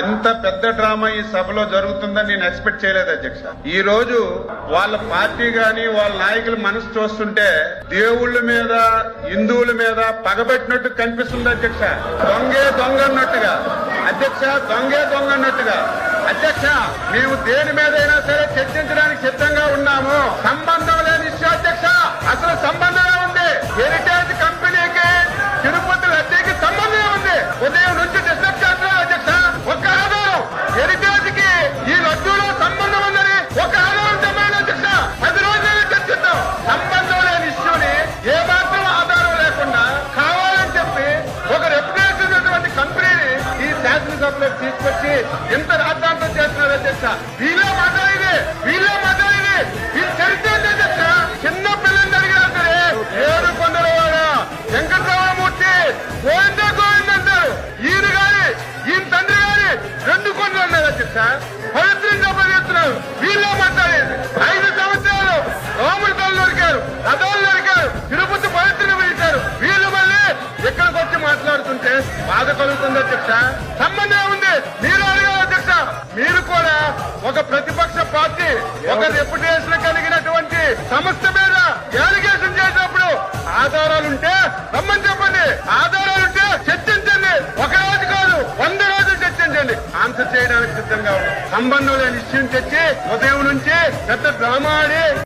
ఇంత పెద్ద డ్రామా ఈ సభలో జరుగుతుందని నేను ఎక్స్పెక్ట్ చేయలేదు అధ్యక్ష. ఈ రోజు వాళ్ళ పార్టీ గాని వాళ్ళ నాయకుల మనసు చూస్తుంటే దేవుళ్ళ మీద హిందువుల మీద పగబెట్టినట్టు కనిపిస్తుంది అధ్యక్ష. దొంగే దొంగ అన్నట్టుగా అధ్యక్ష, దొంగే దొంగ అన్నట్టుగా అధ్యక్ష. మేము దేని మీదైనా సరే చర్చించడానికి సిద్ధంగా ఉన్నాము. సంబంధం లేని ఇష్యూ అధ్యక్ష. అసలు సంబంధమే ఉంది. హెరిటేజ్ కంపెనీకి తిరుపతి లడ్డీకి సంబంధమే ఉంది. ఉదయం నుంచి డిస్టర్బ్ చేస్తున్నారు అధ్యక్ష. ఒక ఆధారం హెరిటేజ్ కి ఈ లడ్డూలో సంబంధం ఉందని ఒక ఆధారం చెప్పండి అధ్యక్ష. 10 రోజులు చర్చిద్దాం. సంబంధం లేని ఇష్యూని ఏ మాత్రం ఆధారం లేకుండా కావాలని చెప్పి ఒక రెప్యుటేషన్ ఉన్నటువంటి కంపెనీని ఈ శాసనసభలో తీసుకొచ్చి ఇంత రాద్ధాంతం చేస్తున్నారు అధ్యక్ష. వీళ్ళే మాట్లాడేది వీళ్ళు చరిత్ర అధ్యక్ష. చిన్న పిల్లల్ని అడిగినా సరే ఏడు కొండలవాడ వెంకటరామమూర్తి గోవిందా గోవింద్ అంటారు. ఈయన తండ్రి గారి 2 కొండలు అన్నారు అధ్యక్ష. పవిత్రంగా పనిచేస్తున్నారు. వీళ్ళే మాట్లాడేది 5 సంవత్సరాలు రాముడి తల్లి నరికారు, రథాలు నరికారు, తిరుపతి పవిత్రంగా పిలిచారు. వీళ్ళు మళ్ళీ ఇక్కడికి వచ్చి మాట్లాడుతుంటే బాధ కలుగుతుంది అధ్యక్ష. సంబంధం ఉంది. మీరు అడిగారు అధ్యక్ష. మీరు కూడా ఒక ప్రతిపక్ష పార్టీ ఒక రెప్యుటేషన్ కలిగినటువంటి సంస్థ మీద అలిగేషన్ చేసినప్పుడు ఆధారాలుంటే రమ్మని చెప్పండి. ఆధారాలుంటే చర్చించండి. ఒక రోజు కాదు 100 రోజులు చర్చించండి. ఆన్సర్ చేయడానికి సిద్ధంగా ఉన్నాం. సంబంధం లేని ఇష్యూని తెచ్చి ఉదయం నుంచి పెద్ద డ్రామా ఆడి